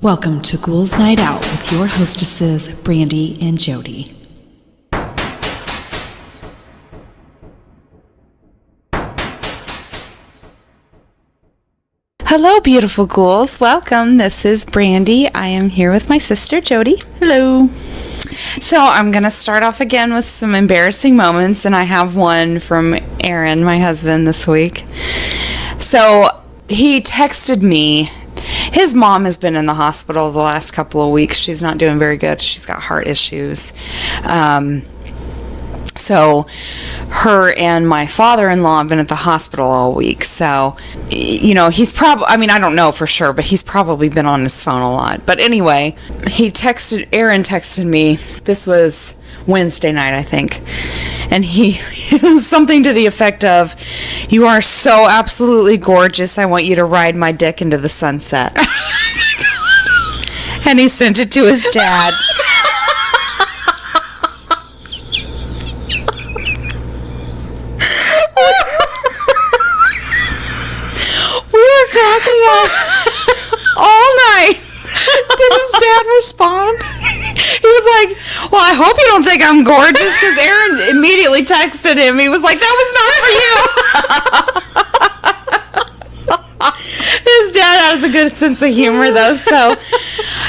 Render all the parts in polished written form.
Welcome to Ghouls Night Out with your hostesses, Brandee and Jodi. Hello, beautiful ghouls. Welcome. This is Brandee. I am here with my sister, Jodi. Hello. So I'm going to start off again with some embarrassing moments, and I have one from Aaron, my husband, this week. So he texted me. His mom has been in the hospital the last couple of weeks. She's not doing very good. She's got heart issues. So her and my father-in-law have been at the hospital all week. So, you know, he's probably, I mean, I don't know for sure, but he's probably been on his phone a lot. But anyway, Aaron texted me. This was Wednesday night, I think. And it was something to the effect of, "You are so absolutely gorgeous. I want you to ride my dick into the sunset." Oh my God. And he sent it to his dad. We were cracking up all night. Did his dad respond? He was like, "Well, I hope you don't think I'm gorgeous," because Aaron immediately texted him. He was like, "That was not for you." His dad has a good sense of humor, though, so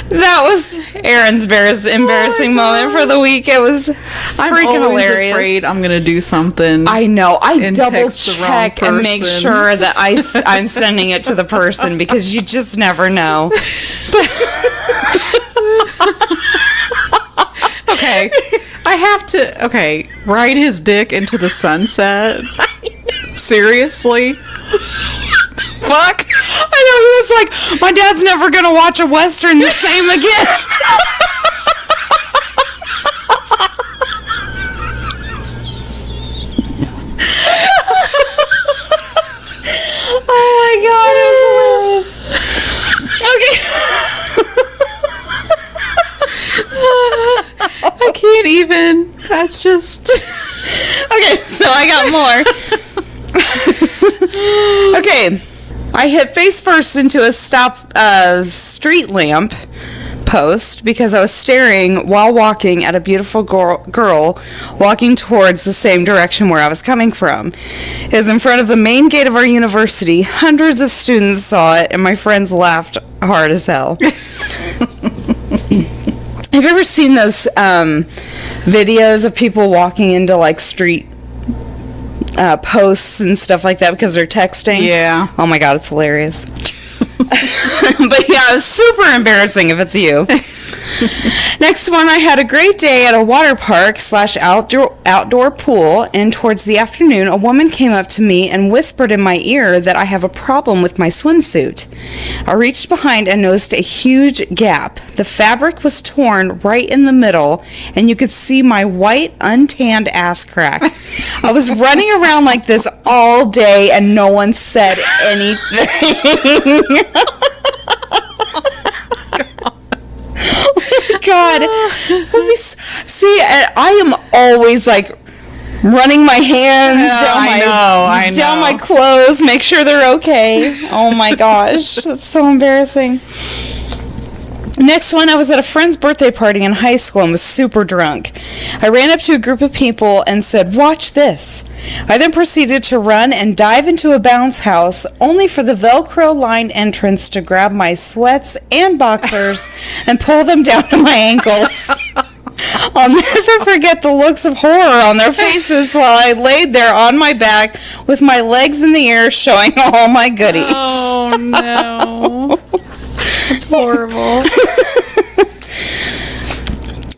that was Aaron's embarrassing moment for the week. It was freaking hilarious. I'm afraid I'm going to do something. I know. I double check and make sure that I'm sending it to the person, because you just never know. Okay. I have to, ride his dick into the sunset? Seriously? Fuck. I know, he was like, "My dad's never gonna watch a Western the same again." Oh my God, it was hilarious. Okay. I can't even. That's just... Okay, so I got more. Okay. I hit face first into a street lamp post because I was staring while walking at a beautiful girl walking towards the same direction where I was coming from. It was in front of the main gate of our university. Hundreds of students saw it, and my friends laughed hard as hell. Have you ever seen those videos of people walking into like street posts and stuff like that because they're texting? Yeah. Oh my God, it's hilarious. But yeah, it's super embarrassing if it's you. Next one, I had a great day at a water park / outdoor pool, and towards the afternoon, a woman came up to me and whispered in my ear that I have a problem with my swimsuit. I reached behind and noticed a huge gap. The fabric was torn right in the middle, and you could see my white, untanned ass crack. I was running around like this all day, and no one said anything. God. See, I am always like running my hands down my clothes, make sure they're okay. Oh my gosh, that's so embarrassing. Next one, I was at a friend's birthday party in high school and was super drunk. I ran up to a group of people and said, "Watch this." I then proceeded to run and dive into a bounce house, only for the Velcro-lined entrance to grab my sweats and boxers and pull them down to my ankles. I'll never forget the looks of horror on their faces while I laid there on my back with my legs in the air showing all my goodies. Oh, no. That's horrible.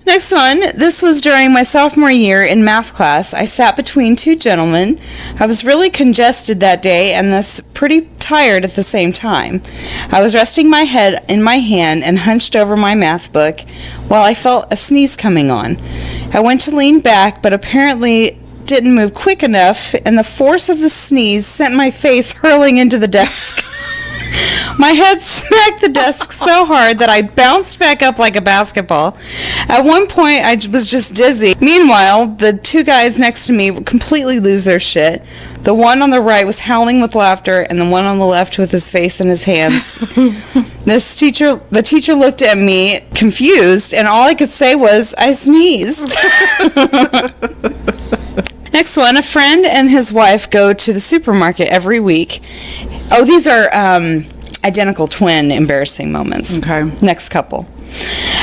Next one, this was during my sophomore year in math class. I sat between two gentlemen. I was really congested that day and thus pretty tired at the same time. I was resting my head in my hand and hunched over my math book while I felt a sneeze coming on. I went to lean back, but apparently didn't move quick enough, and the force of the sneeze sent my face hurling into the desk. My head smacked the desk so hard that I bounced back up like a basketball. At one point, I was just dizzy. Meanwhile, the two guys next to me would completely lose their shit. The one on the right was howling with laughter, and the one on the left with his face in his hands. The teacher looked at me confused, and all I could say was, I sneezed. Next one, a friend and his wife go to the supermarket every week. Oh, these are identical twin embarrassing moments. Okay. Next couple.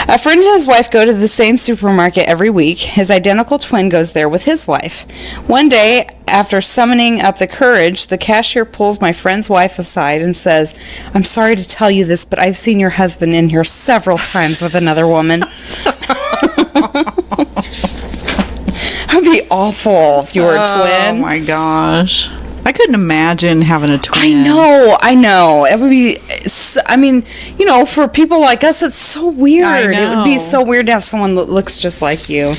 A friend and his wife go to the same supermarket every week. His identical twin goes there with his wife. One day, after summoning up the courage, the cashier pulls my friend's wife aside and says, I'm sorry to tell you this, but I've seen your husband in here several times with another woman. That would be awful if you were a twin. Oh my gosh. I couldn't imagine having a twin. I know. It would be, I mean, you know, for people like us, it's so weird. It would be so weird to have someone that looks just like you.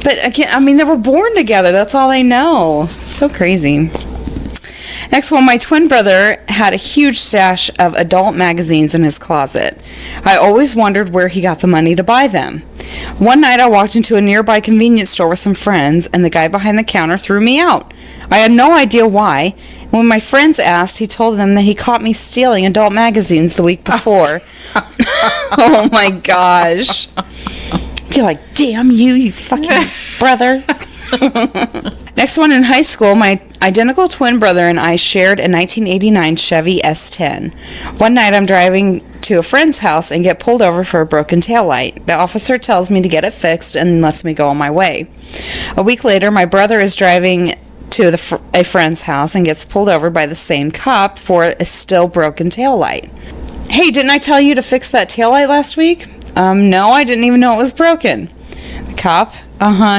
But again, I mean, they were born together. That's all they know. It's so crazy. Next one, my twin brother had a huge stash of adult magazines in his closet. I always wondered where he got the money to buy them. One night I walked into a nearby convenience store with some friends, and the guy behind the counter threw me out. I had no idea why. When my friends asked, he told them that he caught me stealing adult magazines the week before. Oh my gosh. Be like, damn you fucking brother. Next one, in high school, my identical twin brother and I shared a 1989 Chevy S10. One night I'm driving to a friend's house and get pulled over for a broken taillight. The officer tells me to get it fixed and lets me go on my way. A week later, my brother is driving to a friend's house and gets pulled over by the same cop for a still broken taillight. Hey, didn't I tell you to fix that taillight last week? No, I didn't even know it was broken. The cop,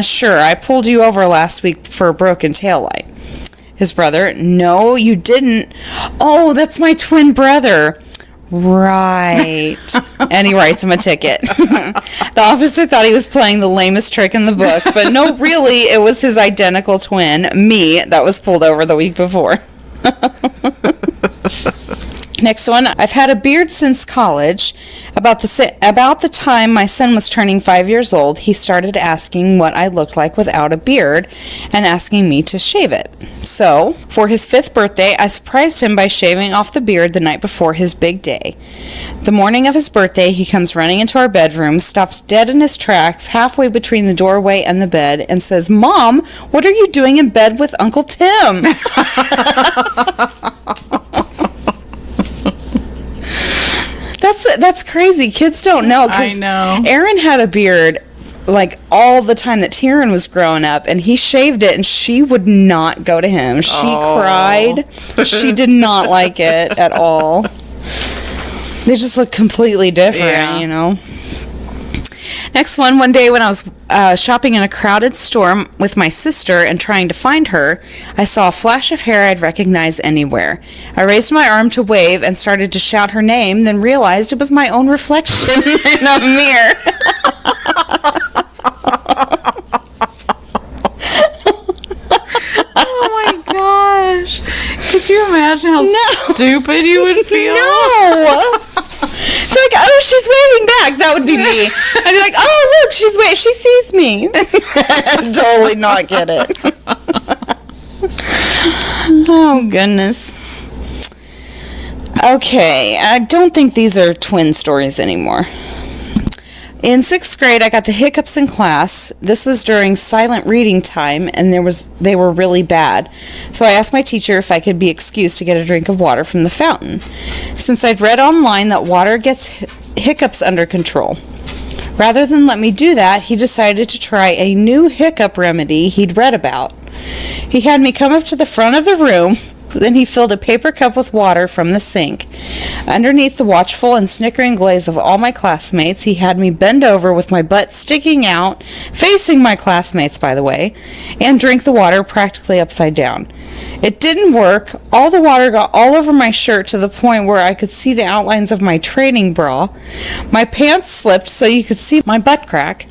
sure, I pulled you over last week for a broken taillight. His brother, no, you didn't. Oh, that's my twin brother. Right. And he writes him a ticket. The officer thought he was playing the lamest trick in the book, but no, really, it was his identical twin, me, that was pulled over the week before. Next one, I've had a beard since college. About the time my son was turning 5 years old, he started asking what I looked like without a beard and asking me to shave it. So, for his 5th birthday, I surprised him by shaving off the beard the night before his big day. The morning of his birthday, he comes running into our bedroom, stops dead in his tracks halfway between the doorway and the bed, and says, Mom, what are you doing in bed with Uncle Tim? That's crazy. Kids don't know. I know. Aaron had a beard like all the time that Tyrion was growing up, and he shaved it, and she would not go to him. She cried. She did not like it at all. They just look completely different, you know. Next one day when I was shopping in a crowded store with my sister and trying to find her, I saw a flash of hair I'd recognize anywhere. I raised my arm to wave and started to shout her name, then realized it was my own reflection in a mirror. Oh my gosh. Could you imagine how stupid you would feel? No! It's like, oh, she's waving back. That would be me. I'd be like, oh, look, she's waving. She sees me. Totally not get it. Oh, goodness. Okay, I don't think these are twin stories anymore. In 6th grade, I got the hiccups in class. This was during silent reading time, and they were really bad. So I asked my teacher if I could be excused to get a drink of water from the fountain. Since I'd read online that water gets hiccups under control. Rather than let me do that, he decided to try a new hiccup remedy he'd read about. He had me come up to the front of the room. Then he filled a paper cup with water from the sink. Underneath the watchful and snickering gaze of all my classmates, he had me bend over with my butt sticking out, facing my classmates, by the way, and drink the water practically upside down. It didn't work. All the water got all over my shirt to the point where I could see the outlines of my training bra. My pants slipped so you could see my butt crack.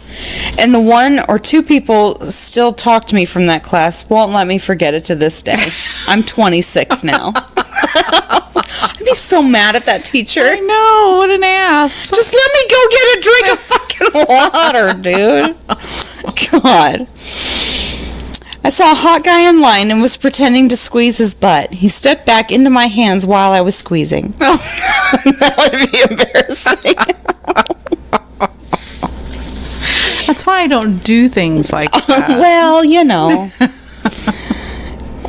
And the 1 or 2 people still talk to me from that class won't let me forget it to this day. I'm 26 now. I'd be so mad at that teacher. I know, what an ass. Just let me go get a drink of fucking water, dude. God. I saw a hot guy in line and was pretending to squeeze his butt. He stepped back into my hands while I was squeezing. Oh. That would be embarrassing. That's why I don't do things like that. Well, you know.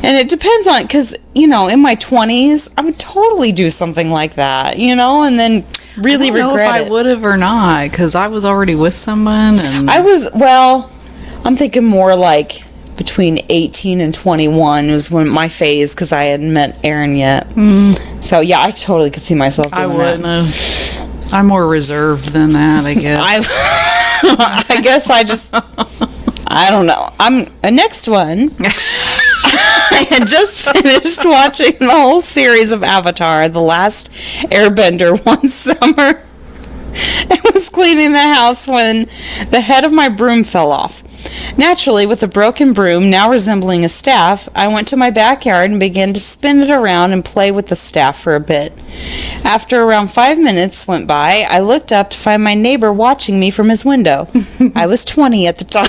And it depends on, because, you know, in my 20s, I would totally do something like that, you know, and then really regret it. I don't know if I would have or not, because I was already with someone. And I'm thinking more like between 18 and 21 was when my phase, because I hadn't met Aaron yet. Mm. So, yeah, I totally could see myself doing that. I wouldn't have. I'm more reserved than that, I guess. I guess I don't know. Next one. I had just finished watching the whole series of Avatar, The Last Airbender, one summer. I was cleaning the house when the head of my broom fell off. Naturally, with a broken broom, now resembling a staff, I went to my backyard and began to spin it around and play with the staff for a bit. After around 5 minutes went by, I looked up to find my neighbor watching me from his window. I was 20 at the time.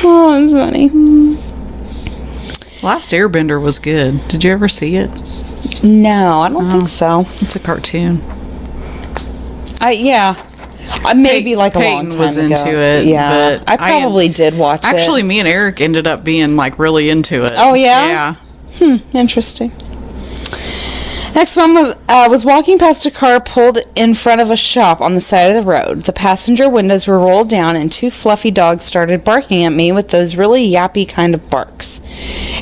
Oh, that's funny. Last Airbender was good. Did you ever see it? No, I don't think so. It's a cartoon. Maybe like Peyton a long time was ago. Into it. Yeah, but I probably did watch it. Actually, me and Eric ended up being like really into it. Oh yeah. Yeah. Interesting. Next one was walking past a car pulled in front of a shop on the side of the road. The passenger windows were rolled down and two fluffy dogs started barking at me with those really yappy kind of barks.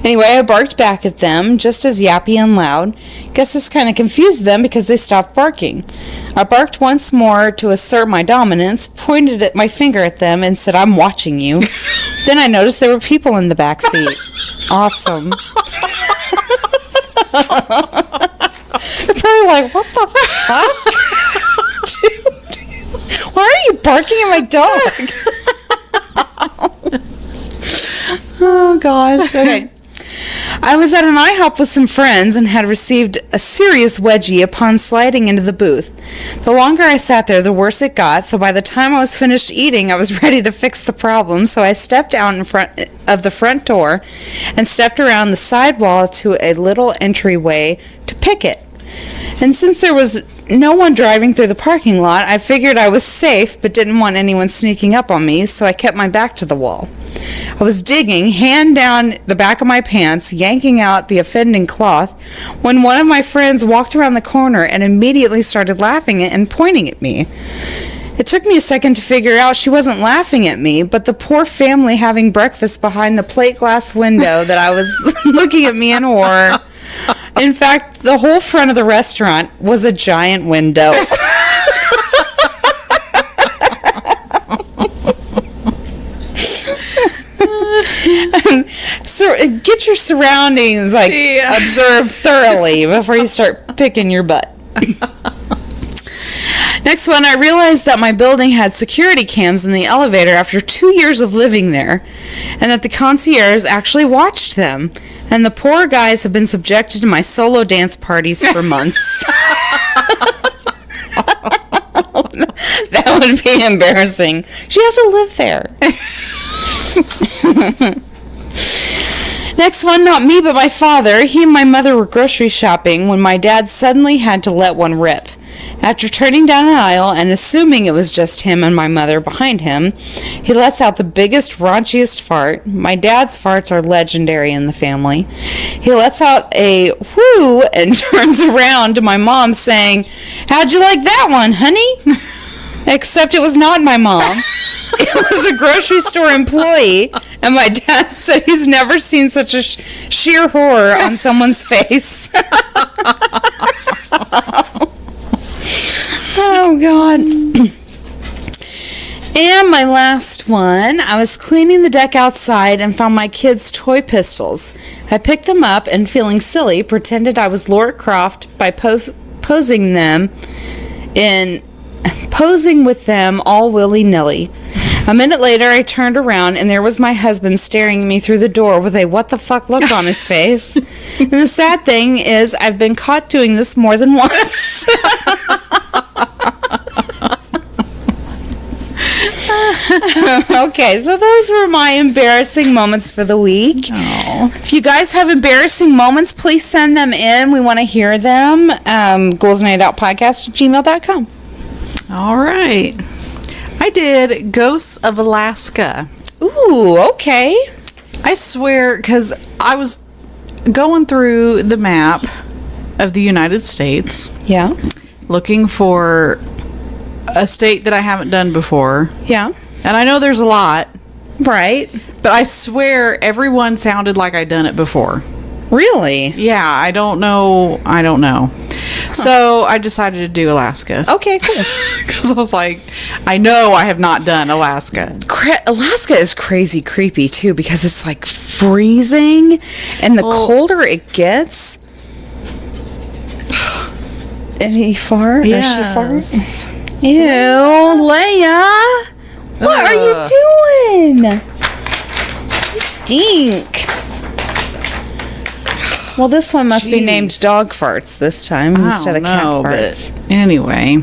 Anyway, I barked back at them, just as yappy and loud. Guess this kind of confused them because they stopped barking. I barked once more to assert my dominance, pointed at my finger at them, and said, "I'm watching you." Then I noticed there were people in the back seat. Awesome. They're probably like, what the fuck? Dude, why are you barking at my dog? Oh, gosh. Okay. I was at an IHOP with some friends and had received a serious wedgie upon sliding into the booth. The longer I sat there, the worse it got, so by the time I was finished eating, I was ready to fix the problem, so I stepped out in front of the front door and stepped around the side wall to a little entryway to pick it. And since there was no one driving through the parking lot, I figured I was safe but didn't want anyone sneaking up on me, so I kept my back to the wall. I was digging, hand down the back of my pants, yanking out the offending cloth, when one of my friends walked around the corner and immediately started laughing and pointing at me. It took me a second to figure out she wasn't laughing at me, but the poor family having breakfast behind the plate glass window that I was looking at me in horror. In fact, the whole front of the restaurant was a giant window. So get your surroundings observed thoroughly before you start picking your butt. Next one, I realized that my building had security cams in the elevator after 2 years of living there, and that the concierge actually watched them. And the poor guys have been subjected to my solo dance parties for months. That would be embarrassing. You have to live there. Next one, not me, but my father. He and my mother were grocery shopping when my dad suddenly had to let one rip. After turning down an aisle and assuming it was just him and my mother behind him, he lets out the biggest, raunchiest fart. My dad's farts are legendary in the family. He lets out a whoo and turns around to my mom saying, "How'd you like that one, honey?" Except it was not my mom. It was a grocery store employee, and my dad said he's never seen such a sheer horror on someone's face. Oh, God. And my last one, I was cleaning the deck outside and found my kids' toy pistols. I picked them up and, feeling silly, pretended I was Laura Croft by posing with them all willy-nilly. A minute later, I turned around, and there was my husband staring at me through the door with a what-the-fuck look on his face. And the sad thing is, I've been caught doing this more than once. Okay, so those were my embarrassing moments for the week. Oh. If you guys have embarrassing moments, please send them in. We want to hear them. GhoulsNightOutPodcast@gmail.com. All right. I did Ghosts of Alaska. Ooh, okay. I swear, because I was going through the map of the United States, Yeah. looking for a state that I haven't done before. Yeah. And I know there's a lot, Right. but I swear everyone sounded like I'd done it before. Really? Yeah, I don't know. So I decided to do Alaska. Okay, cool. Because I was like, I know I have not done Alaska. Alaska is crazy creepy too because it's like freezing, and the colder it gets. Did he fart? Yes. Or she fart? Ew, Leia! What are you doing? You stink. Well, this one must be named dog farts this time instead of cat farts. But anyway.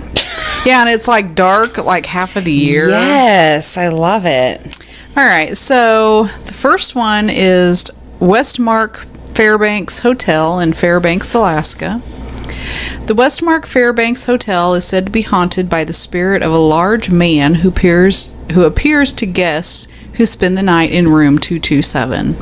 Yeah, and it's like dark like half of the year. Yes, I love it. All right, so the first one is Westmark Fairbanks Hotel in Fairbanks, Alaska. The Westmark Fairbanks Hotel is said to be haunted by the spirit of a large man who appears to guests who spend the night in room 227.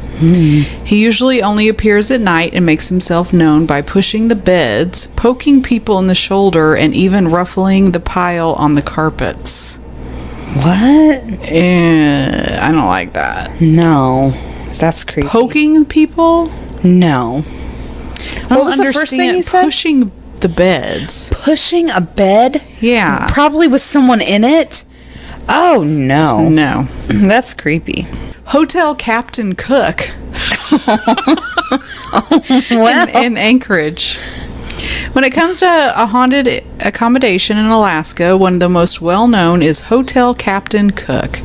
He usually only appears at night and makes himself known by pushing the beds, poking people in the shoulder, and even ruffling the pile on the carpets. What? I don't like that. No, that's creepy. Poking people? No. What was the first thing you said? Pushing the beds. Pushing a bed? Yeah. Probably with someone in it? Oh, no. No. That's creepy. Hotel Captain Cook. Well. in Anchorage. When it comes to a haunted accommodation in Alaska, one of the most well-known is Hotel Captain Cook.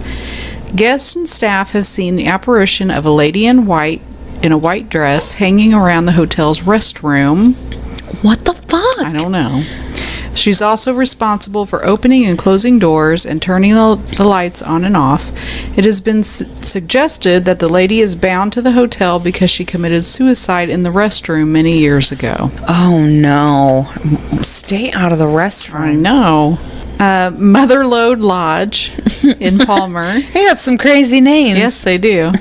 Guests and staff have seen the apparition of a lady in white in a white dress hanging around the hotel's restroom. What the fuck? I don't know. She's also responsible for opening and closing doors and turning the lights on and off. It has been suggested that the lady is bound to the hotel because she committed suicide in the restroom many years ago. Oh, no. Stay out of the restroom. I know. Motherlode Lodge in Palmer. They got some crazy names. Yes, they do.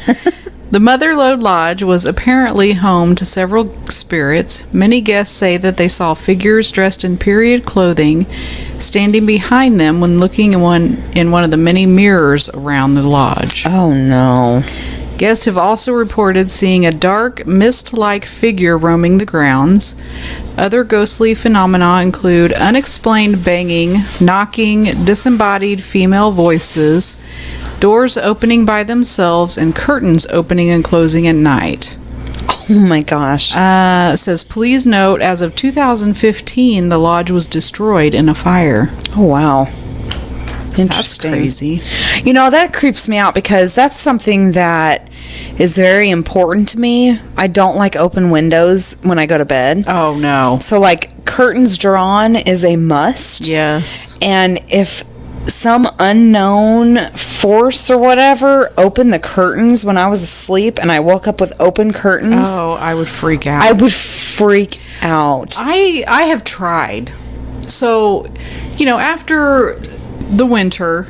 The Motherlode Lodge was apparently home to several spirits. Many guests say that they saw figures dressed in period clothing standing behind them when looking in one of the many mirrors around the lodge. Oh, no. Guests have also reported seeing a dark, mist-like figure roaming the grounds. Other ghostly phenomena include unexplained banging, knocking, disembodied female voices, doors opening by themselves, and curtains opening and closing at night. Oh my gosh. It says, please note, as of 2015, the lodge was destroyed in a fire. Oh, wow. Interesting. That's crazy. You know, that creeps me out because that's something that is very important to me. I don't like open windows when I go to bed. Oh, no. So, like, curtains drawn is a must. Yes. And if some unknown force or whatever opened the curtains when I was asleep and I woke up with open curtains, Oh, I would freak out. I would freak out. I have tried. So, you know, after the winter,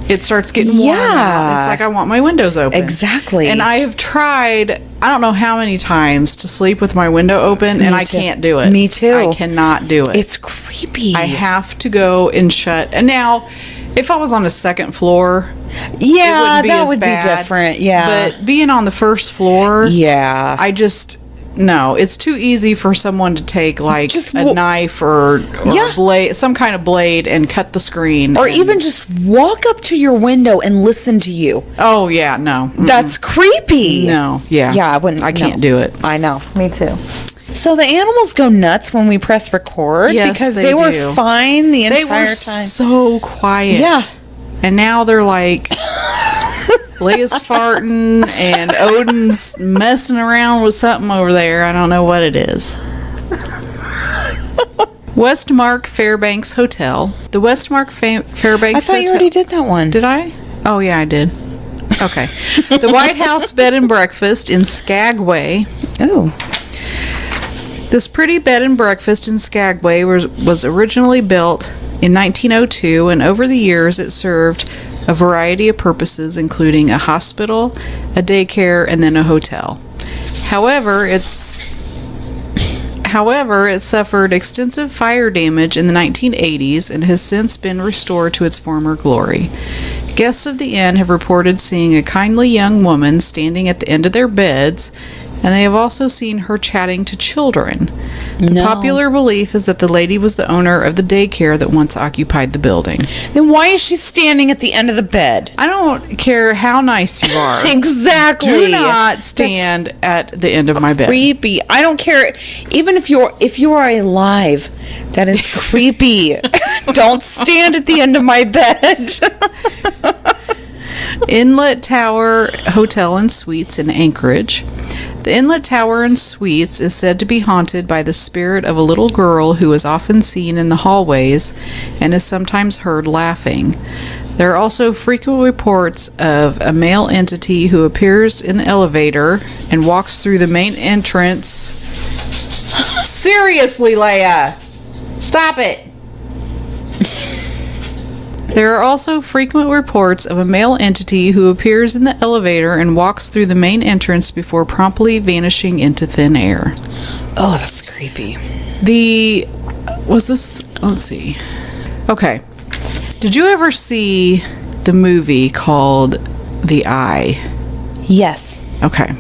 it starts getting warm out. It's like I want my windows open. Exactly. And I have tried, I don't know how many times, to sleep with my window open, and I can't do it. Me too. I cannot do it. It's creepy. I have to go and shut. And now, if I was on the second floor, yeah, that would bad, be different. Yeah. But being on the first floor, yeah. No, it's too easy for someone to take like Just a knife or Yeah. a blade, some kind of blade, and cut the screen. Or even just walk up to your window and listen to you. Oh yeah, no. That's creepy. No, yeah. Yeah, I wouldn't. I can't do it. I know. Me too. So the animals go nuts when we press record because they were do. fine the entire They were time. so quiet. Yeah. And now they're like, Leia's farting and Odin's messing around with something over there. I don't know what it is. Westmark Fairbanks Hotel. The Westmark Fairbanks Hotel. I thought you already did that one. Did I? Oh, yeah, I did. Okay. The White House Bed and Breakfast in Skagway. Oh. This pretty bed and breakfast in Skagway was originally built in 1902, and over the years it served a variety of purposes, including a hospital, a daycare, and then a hotel. However, it suffered extensive fire damage in the 1980s and has since been restored to its former glory. Guests of the inn have reported seeing a kindly young woman standing at the end of their beds, and they have also seen her chatting to children. The popular belief is that the lady was the owner of the daycare that once occupied the building. Then why is she standing at the end of the bed? I don't care how nice you are. Exactly. Do not stand at the end of my bed. Creepy. I don't care. Even if you are alive, that is creepy. Don't stand at the end of my bed. Inlet Tower Hotel and Suites in Anchorage. The Inlet Tower and Suites is said to be haunted by the spirit of a little girl who is often seen in the hallways and is sometimes heard laughing. There are also frequent reports of a male entity who appears in the elevator and walks through the main entrance. Seriously, Leia! Stop it! There are also frequent reports of a male entity who appears in the elevator and walks through the main entrance before promptly vanishing into thin air. Oh, that's creepy. Let's see. Okay. Did you ever see the movie called The Eye? Yes. Okay.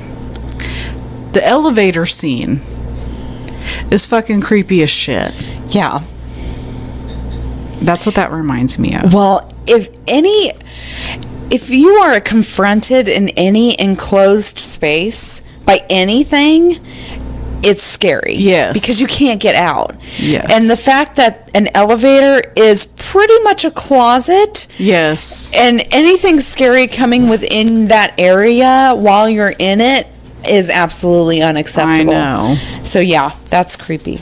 The elevator scene is fucking creepy as shit. Yeah. That's what that reminds me of. Well, if you are confronted in any enclosed space by anything, it's scary. Yes. Because you can't get out. Yes. And the fact that an elevator is pretty much a closet. Yes. And anything scary coming within that area while you're in it is absolutely unacceptable. I know. So yeah, that's creepy.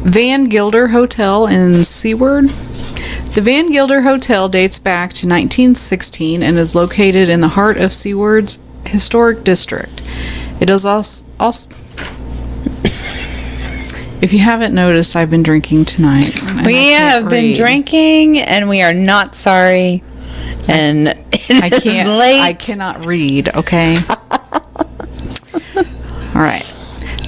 Van Gilder Hotel in Seward. The Van Gilder Hotel dates back to 1916 and is located in the heart of Seward's historic district. It is also if you haven't noticed, I've been drinking tonight. We have been drinking, and we are not sorry. And I can't. Late. I cannot read. Okay. All right.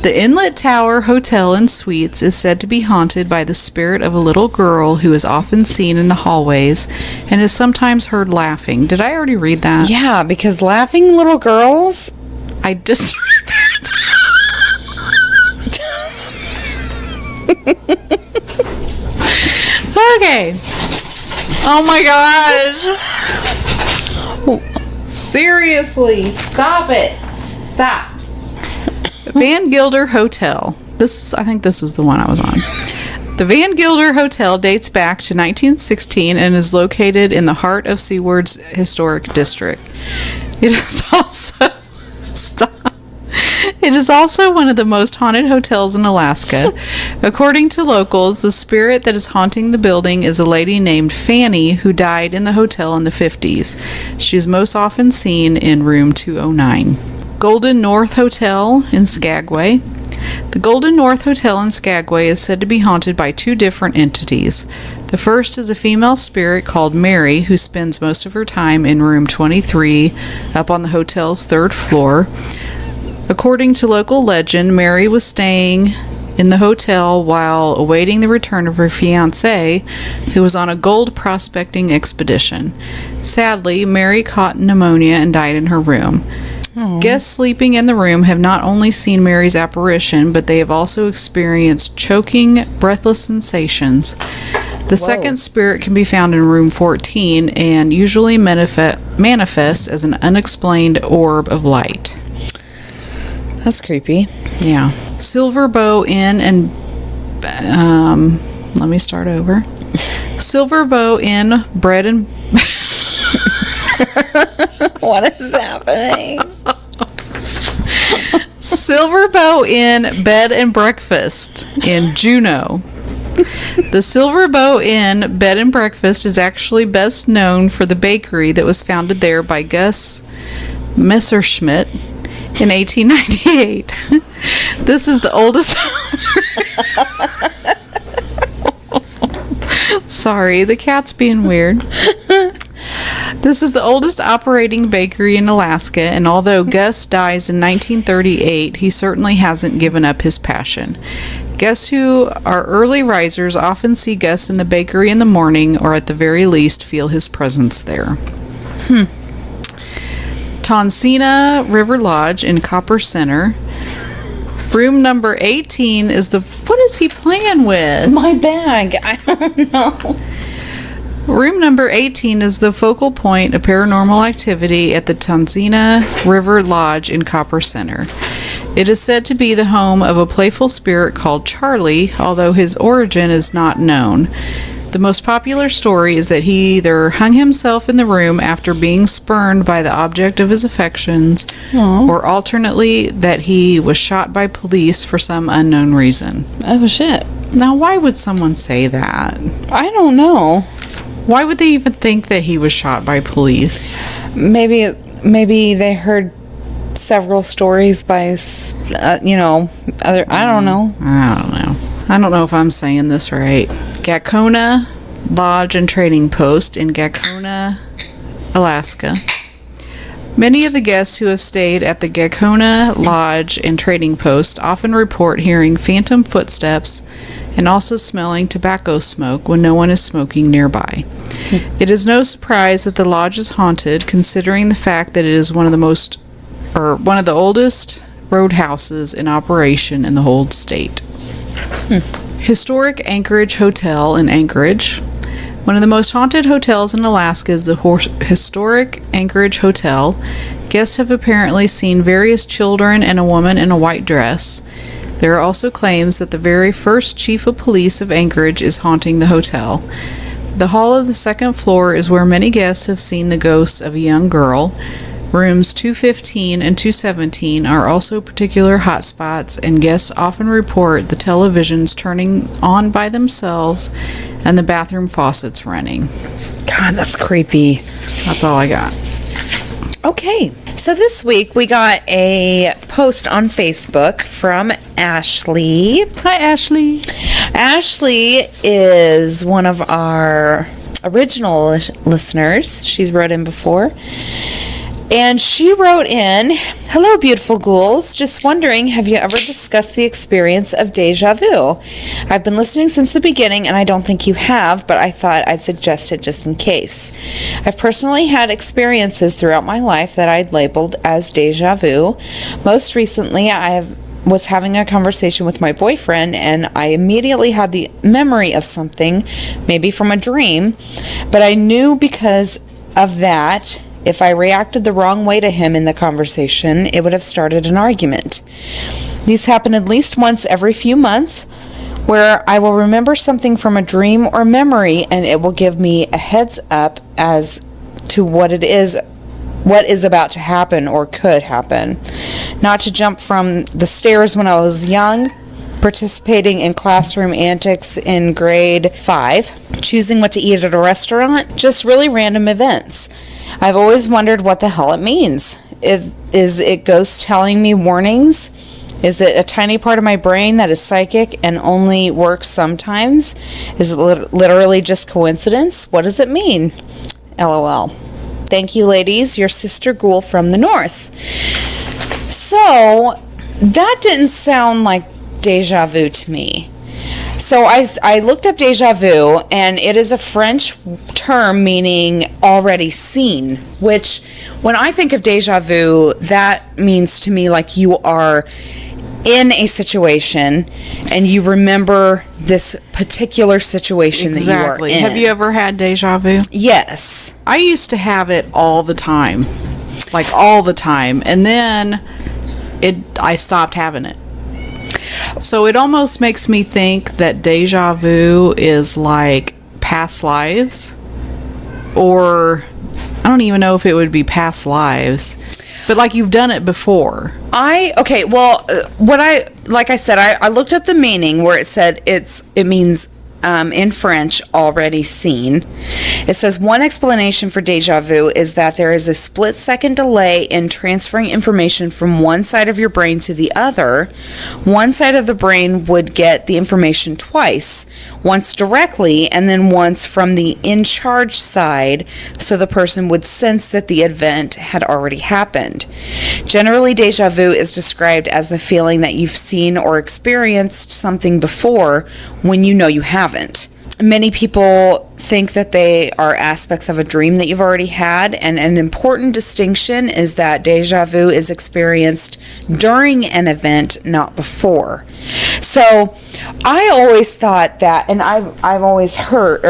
The Inlet Tower Hotel and Suites is said to be haunted by the spirit of a little girl who is often seen in the hallways and is sometimes heard laughing. Did I already read that? Yeah, because laughing little girls. I just read that. Okay. Oh my gosh. Seriously, stop it. Stop. Van Gilder Hotel. I think this is the one I was on. The Van Gilder Hotel dates back to 1916 and is located in the heart of Seward's historic district. It is also one of the most haunted hotels in Alaska. According to locals, the spirit that is haunting the building is a lady named Fanny who died in the hotel in the 50s. She is most often seen in room 209. Golden North Hotel in Skagway. The Golden North Hotel in Skagway is said to be haunted by two different entities. The first is a female spirit called Mary, who spends most of her time in room 23, up on the hotel's third floor. According to local legend, Mary was staying in the hotel while awaiting the return of her fiancé, who was on a gold prospecting expedition. Sadly, Mary caught pneumonia and died in her room. Aww. Guests sleeping in the room have not only seen Mary's apparition, but they have also experienced choking, breathless sensations. The second spirit can be found in room 14 and usually manifests as an unexplained orb of light. That's creepy. Yeah. Silver Bow Inn and... let me start over. Silver Bow Inn Bread and... What is happening? Silver Bow Inn Bed and Breakfast in Juneau. The Silver Bow Inn Bed and Breakfast is actually best known for the bakery that was founded there by Gus Messerschmidt in 1898. This is the oldest... Sorry, the cat's being weird. This is the oldest operating bakery in Alaska, and although Gus dies in 1938, he certainly hasn't given up his passion. Guests who are early risers often see Gus in the bakery in the morning, or at the very least feel his presence there. Tonsina River Lodge in Copper Center. Room number 18 is the... What is he playing with? My bag. I don't know. Room number 18 is the focal point of paranormal activity at the Tonsina River Lodge in Copper Center. It is said to be the home of a playful spirit called Charlie, although his origin is not known. The most popular story is that he either hung himself in the room after being spurned by the object of his affections, or alternately that he was shot by police for some unknown reason. Oh, shit. Now, why would someone say that? I don't know. Why would they even think that he was shot by police? Maybe they heard several stories by, other... I don't know. I don't know if I'm saying this right. Gakona Lodge and Trading Post in Gakona, Alaska. Many of the guests who have stayed at the Gakona Lodge and Trading Post often report hearing phantom footsteps and also smelling tobacco smoke when no one is smoking nearby. It is no surprise that the lodge is haunted, considering the fact that it is one of the oldest roadhouses in operation in the whole state. Historic Anchorage Hotel in Anchorage. One of the most haunted hotels in Alaska is the historic Anchorage Hotel. Guests have apparently seen various children and a woman in a white dress. There are also claims that the very first chief of police of Anchorage is haunting the hotel. The hall of the second floor is where many guests have seen the ghosts of a young girl. Rooms 215 and 217 are also particular hotspots, and guests often report the televisions turning on by themselves and the bathroom faucets running. God, that's creepy. That's all I got. Okay. So this week we got a post on Facebook from Ashley. Hi, Ashley. Ashley is one of our original listeners. She's wrote in before. And she wrote in, "Hello, Beautiful Ghouls. Just wondering, have you ever discussed the experience of deja vu? I've been listening since the beginning, and I don't think you have, but I thought I'd suggest it just in case. I've personally had experiences throughout my life that I'd labeled as deja vu. Most recently, was having a conversation with my boyfriend, and I immediately had the memory of something, maybe from a dream, but I knew because of that, if I reacted the wrong way to him in the conversation, it would have started an argument. These happen at least once every few months, where I will remember something from a dream or memory, and it will give me a heads up as to what is about to happen or could happen. Not to jump from the stairs when I was young, participating in classroom antics in grade 5, choosing what to eat at a restaurant, just really random events. I've always wondered what the hell it means. Is it ghosts telling me warnings? Is it a tiny part of my brain that is psychic and only works sometimes? Is it literally just coincidence? What does it mean? LOL. Thank you, ladies. Your sister ghoul from the north." So, that didn't sound like deja vu to me. So I looked up deja vu, and it is a French term meaning already seen, which when I think of deja vu, that means to me like you are in a situation and you remember this particular situation that you are in. Have you ever had deja vu? Yes. I used to have it all the time. Like all the time. And then I stopped having it. So it almost makes me think that deja vu is like past lives, or I don't even know if it would be past lives, but like you've done it before. I looked up the meaning where it said it means in French, already seen. It says, one explanation for deja vu is that there is a split-second delay in transferring information from one side of your brain to the other. One side of the brain would get the information twice, once directly and then once from the in-charge side, so the person would sense that the event had already happened. Generally, deja vu is described as the feeling that you've seen or experienced something before when you know you haven't. Many people think that they are aspects of a dream that you've already had, and an important distinction is that deja vu is experienced during an event, not before. So I always thought that, and I've always heard,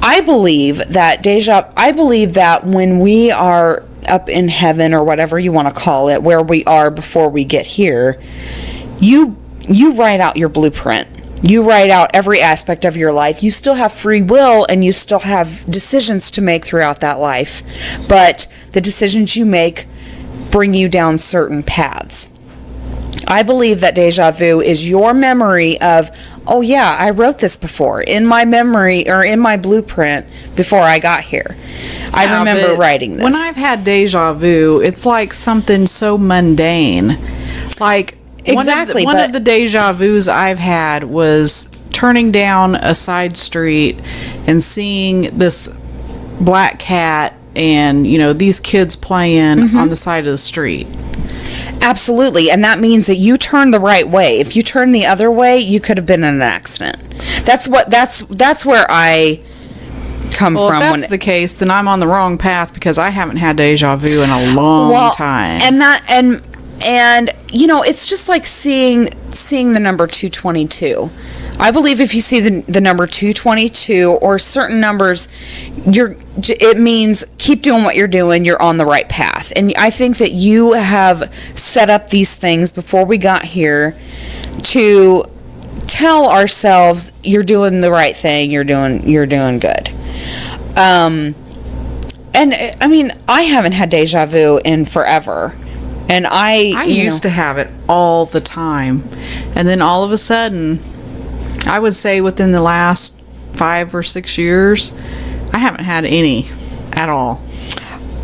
I believe that when we are up in heaven, or whatever you want to call it, where we are before we get here, you write out your blueprint. You write out every aspect of your life. You still have free will, and you still have decisions to make throughout that life. But the decisions you make bring you down certain paths. I believe that deja vu is your memory of, oh yeah, I wrote this before in my memory or in my blueprint before I got here. I remember writing this. When I've had deja vu, it's like something so mundane. Like, exactly. One of the deja vus I've had was turning down a side street and seeing this black cat and, these kids playing on the side of the street. Absolutely. And that means that you turned the right way. If you turned the other way, you could have been in an accident. That's where I come from. If that's the case, then I'm on the wrong path, because I haven't had deja vu in a long time. And it's just like seeing the number 222. I believe if you see the number 222 or certain numbers, it means keep doing what you're doing. You're on the right path. And I think that you have set up these things before we got here to tell ourselves you're doing the right thing. You're doing good. And I mean, I haven't had deja vu in forever. And I used to have it all the time. And then all of a sudden, I would say within the last 5 or 6 years, I haven't had any at all.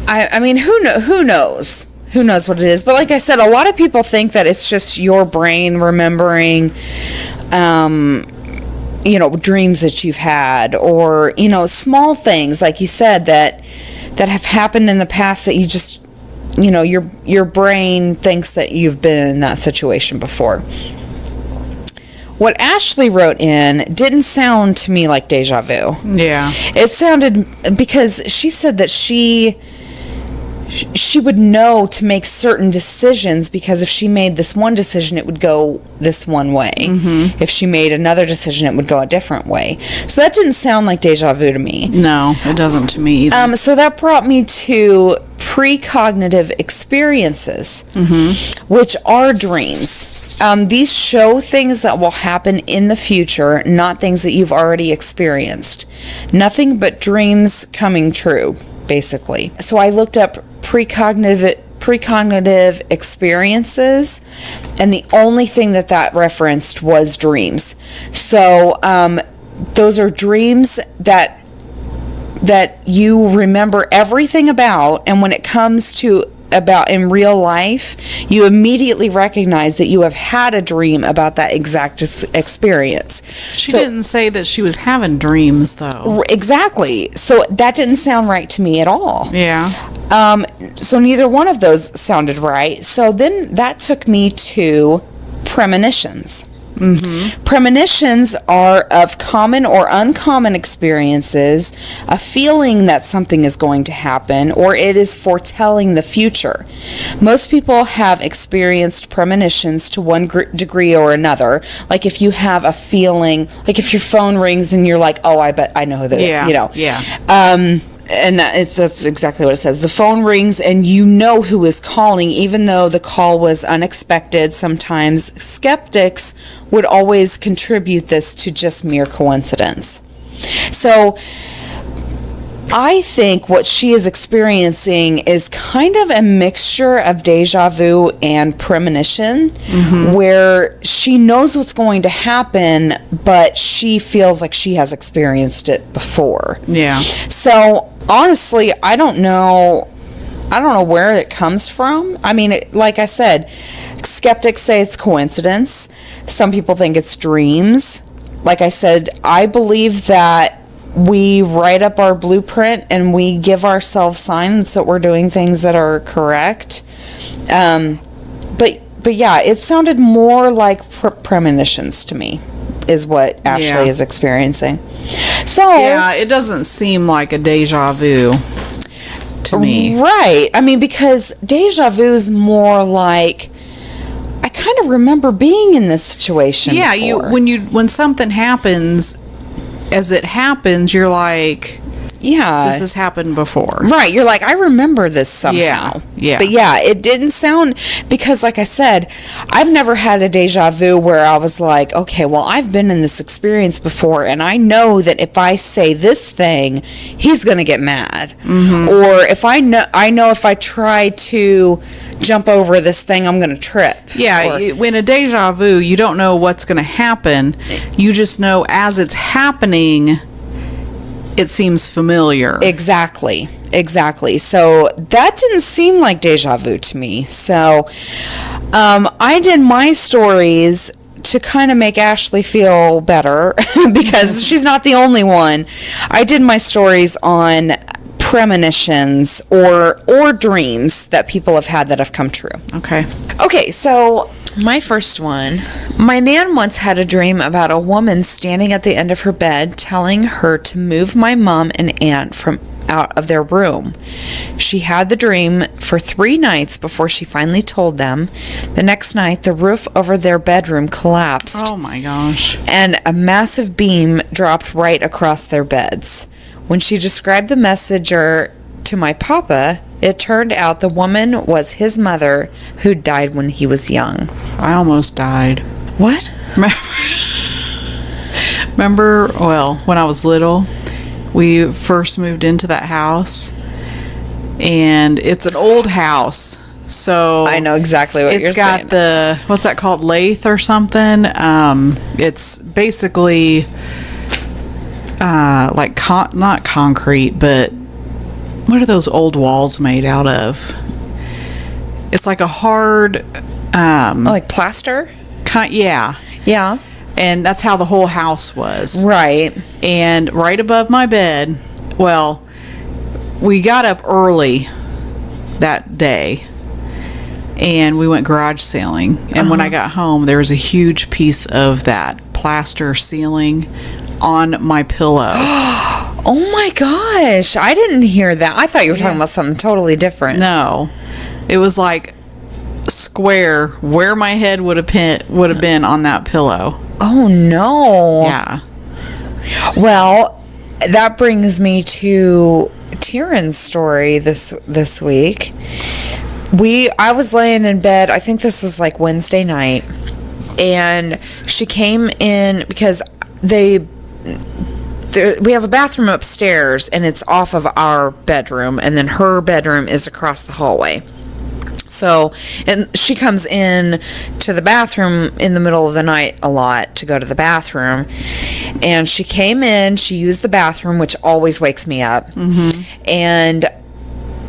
I mean, who knows? Who knows what it is? But like I said, a lot of people think that it's just your brain remembering, dreams that you've had, or, small things, like you said, that have happened in the past that you just, your brain thinks that you've been in that situation before. What Ashley wrote in didn't sound to me like deja vu. Yeah. It sounded, because she said that she would know to make certain decisions, because if she made this one decision, it would go this one way. Mm-hmm. If she made another decision, it would go a different way. So that didn't sound like deja vu to me. No, it doesn't to me either. So that brought me to precognitive experiences, which are dreams. These show things that will happen in the future, not things that you've already experienced. Nothing but dreams coming true, basically. So I looked up precognitive experiences, and the only thing that referenced was dreams. So those are dreams that you remember everything about, and when it comes to about in real life, you immediately recognize that you have had a dream about that exact experience. She didn't say that she was having dreams, though. Exactly. So that didn't sound right to me at all. Yeah. So neither one of those sounded right. So then that took me to premonitions. Mm-hmm. Premonitions are of common or uncommon experiences, a feeling that something is going to happen, or it is foretelling the future. Most people have experienced premonitions to one degree or another. Like if you have a feeling, like if your phone rings and you're like, oh, I bet I know that, Yeah. And that's exactly what it says. The phone rings and you know who is calling, even though the call was unexpected. Sometimes skeptics would always contribute this to just mere coincidence. So I think what she is experiencing is kind of a mixture of deja vu and premonition, where she knows what's going to happen, but she feels like she has experienced it before. Yeah. So honestly, I don't know where it comes from. I mean, like I said, skeptics say it's coincidence. Some people think it's dreams. Like I said, I believe that we write up our blueprint and we give ourselves signs that we're doing things that are correct. But yeah, it sounded more like premonitions to me, is what Ashley is experiencing. So yeah, it doesn't seem like a deja vu to me. Right. I mean, because deja vu is more like, I kind of remember being in this situation before. When something happens, as it happens, you're like, yeah, this has happened before. Right. You're like, I remember this somehow. Yeah. But yeah, it didn't sound, because like I said, I've never had a deja vu where I was like, okay, well, I've been in this experience before, and I know that if I say this thing, he's going to get mad. Or if I know if I try to jump over this thing, I'm going to trip. Yeah, when a deja vu, you don't know what's going to happen. You just know as it's happening, it seems familiar. Exactly. So that didn't seem like deja vu to me. So I did my stories to kind of make Ashley feel better because she's not the only one. I did my stories on premonitions or dreams that people have had that have come true. Okay, so my first one. My nan once had a dream about a woman standing at the end of her bed telling her to move my mom and aunt from out of their room. She had the dream for 3 nights before she finally told them. The next night, the roof over their bedroom collapsed. Oh my gosh. And a massive beam dropped right across their beds. When she described the messenger to my papa, it turned out the woman was his mother, who died when he was young. I almost died. What? Remember, well, when I was little, we first moved into that house, and it's an old house. So I know exactly what you're saying. It's got the, what's that called, lathe or something? It's basically like not concrete, but what are those old walls made out of? It's like a hard like plaster? Yeah. And that's how the whole house was. Right. And right above my bed, well, we got up early that day and we went garage sailing. And when I got home, there was a huge piece of that plaster ceiling on my pillow. Oh my gosh. I didn't hear that. I thought you were talking about something totally different. No. It was like square where my head would have been on that pillow. Oh no. Yeah. Well, that brings me to Tieran's story this week. I was laying in bed, I think this was like Wednesday night, and she came in because we have a bathroom upstairs and it's off of our bedroom, and then her bedroom is across the hallway. So, and she comes in to the bathroom in the middle of the night a lot to go to the bathroom. And she came in, she used the bathroom, which always wakes me up. And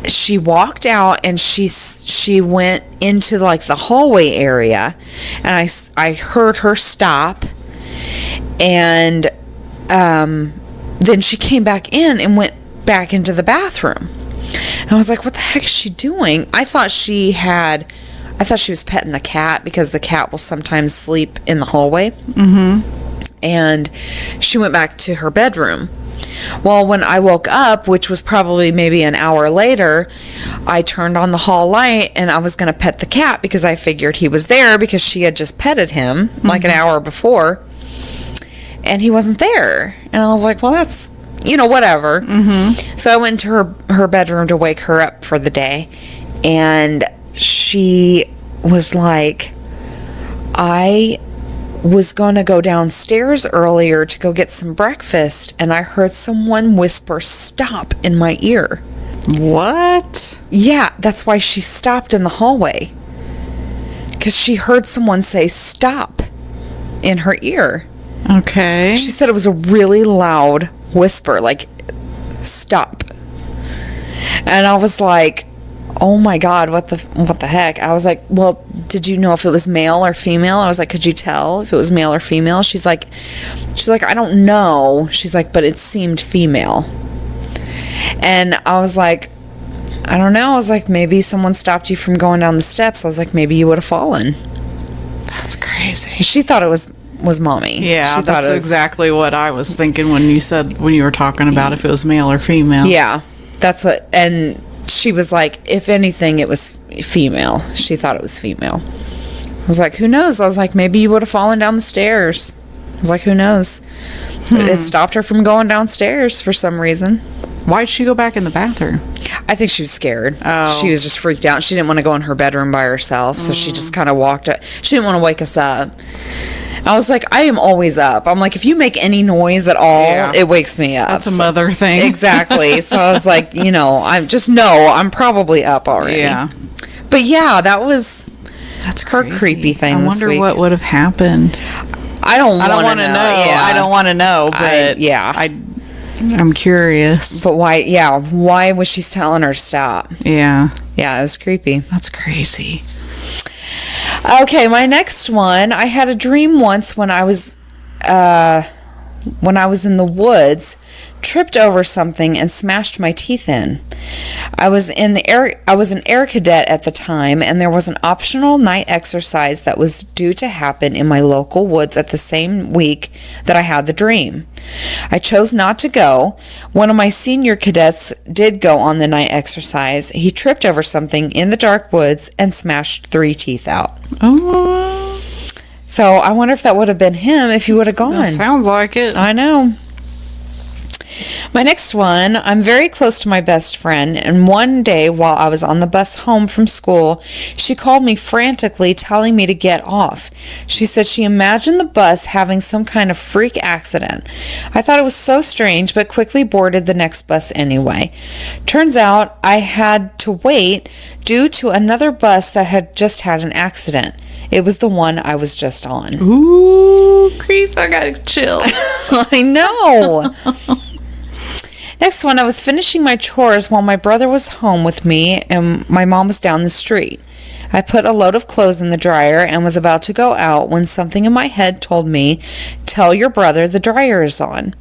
she walked out and she went into like the hallway area, and I heard her stop, and then she came back in and went back into the bathroom. And I was like, what the heck is she doing? I thought she was petting the cat, because the cat will sometimes sleep in the hallway. And she went back to her bedroom. Well, when I woke up, which was probably maybe an hour later, I turned on the hall light and I was going to pet the cat because I figured he was there, because she had just petted him like an hour before. And he wasn't there. And I was like, well, that's, whatever. So I went into her bedroom to wake her up for the day. And she was like, I was going to go downstairs earlier to go get some breakfast, and I heard someone whisper, "Stop," in my ear. What? Yeah, that's why she stopped in the hallway. Because she heard someone say, "Stop," in her ear. Okay. She said it was a really loud whisper, like, "Stop." And I was like, oh my God, what the heck? I was like, well, did you know if it was male or female? I was like, could you tell if it was male or female? She's like, I don't know. She's like, but it seemed female. And I was like, I don't know. I was like, maybe someone stopped you from going down the steps. I was like, maybe you would have fallen. That's crazy. She thought it was mommy. Yeah, that's exactly what I was thinking when you were talking about if it was male or female. Yeah, that's what, and she was like, if anything, it was female. She thought it was female. I was like, who knows? I was like, maybe you would have fallen down the stairs. I was like, who knows? But it stopped her from going downstairs for some reason. Why'd she go back in the bathroom? I think she was scared. Oh. She was just freaked out. She didn't want to go in her bedroom by herself, so she just kind of walked up. She didn't want to wake us up. I was like, I am always up. I'm like, if you make any noise at all, it wakes me up. That's a mother thing. Exactly. So I was like, I'm probably up already. Yeah. But yeah, that's her crazy. creepy thing. I wonder what would have happened. I don't want to know. Yeah. I don't want to know, but I'm curious. But why? Yeah, why was she telling her to stop? Yeah. Yeah, it was creepy. That's crazy. Okay, my next one. I had a dream once when I was in the woods, tripped over something and smashed my teeth in. I was an air cadet at the time, and there was an optional night exercise that was due to happen in my local woods at the same week that I had the dream. I chose not to go. One of my senior cadets did go on the night exercise. He tripped over something in the dark woods and smashed 3 teeth out. Oh. So I wonder if that would have been him if he would have gone. That sounds like it. I know. My next one, I'm very close to my best friend, and one day while I was on the bus home from school, she called me frantically telling me to get off. She said she imagined the bus having some kind of freak accident. I thought it was so strange, but quickly boarded the next bus anyway. Turns out I had to wait due to another bus that had just had an accident. It was the one I was just on. Ooh, creep, I gotta chill. I know. Next one, I was finishing my chores while my brother was home with me and my mom was down the street. I put a load of clothes in the dryer and was about to go out when something in my head told me, "Tell your brother the dryer is on."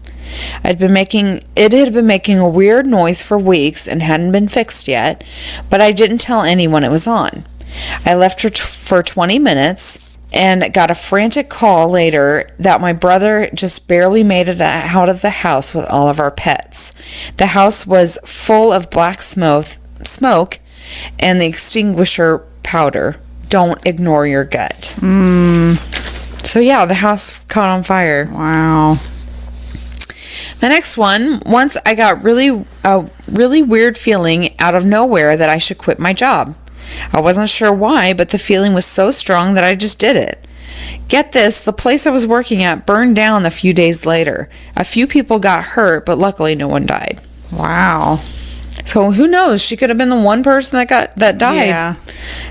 It had been making a weird noise for weeks and hadn't been fixed yet, but I didn't tell anyone it was on. I left for 20 minutes and got a frantic call later that my brother just barely made it out of the house with all of our pets. The house was full of black smoke and the extinguisher powder. Don't ignore your gut. So yeah, the house caught on fire. Wow. My next one, once I got a really weird feeling out of nowhere that I should quit my job. I wasn't sure why, but the feeling was so strong that I just did it. Get this, the place I was working at burned down a few days later. A few people got hurt, but luckily no one died. Wow. So who knows? She could have been the one person that died. Yeah.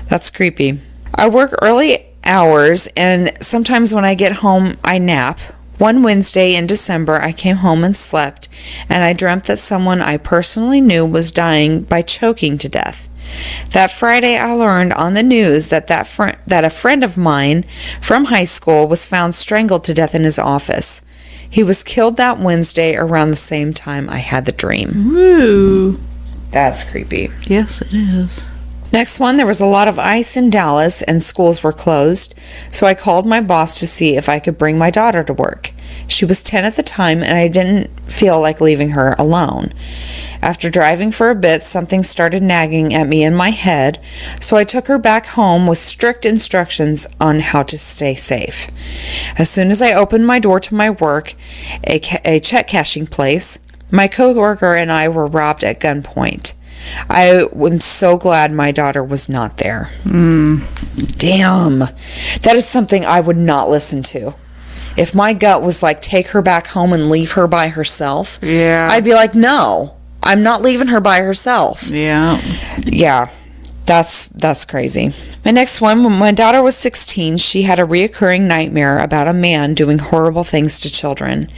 That's creepy. I work early hours, and sometimes when I get home, I nap. One Wednesday in December, I came home and slept, and I dreamt that someone I personally knew was dying by choking to death. That Friday, I learned on the news that a friend of mine from high school was found strangled to death in his office. He was killed that Wednesday around the same time I had the dream. Ooh. That's creepy. Yes, it is. Next one, there was a lot of ice in Dallas and schools were closed, so I called my boss to see if I could bring my daughter to work. She was 10 at the time, and I didn't feel like leaving her alone. After driving for a bit, something started nagging at me in my head, so I took her back home with strict instructions on how to stay safe. As soon as I opened my door to my work, a check cashing place, my coworker and I were robbed at gunpoint. I am so glad my daughter was not there. Damn. That is something I would not listen to. if my gut was like, take her back home and leave her by herself, I'd be like, no, I'm not leaving her by herself. Yeah, that's crazy. My next one, when my daughter was 16, she had a reoccurring nightmare about a man doing horrible things to children.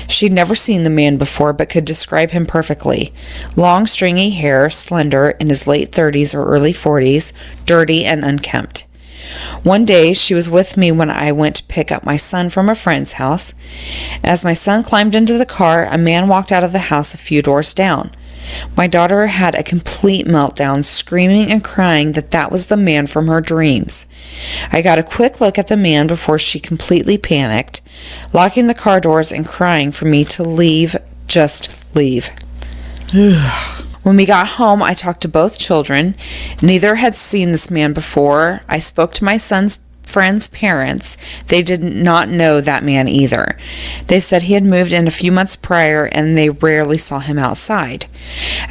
She'd never seen the man before, but could describe him perfectly. Long, stringy hair, slender, in his late 30s or early 40s, dirty and unkempt. One day, she was with me when I went to pick up my son from a friend's house. As my son climbed into the car, a man walked out of the house a few doors down. My daughter had a complete meltdown, screaming and crying that was the man from her dreams. I got a quick look at the man before she completely panicked, locking the car doors and crying for me to leave, just leave. When we got home, I talked to both children. Neither had seen this man before. I spoke to my son's friend's parents. They did not know that man either. They said he had moved in a few months prior and they rarely saw him outside.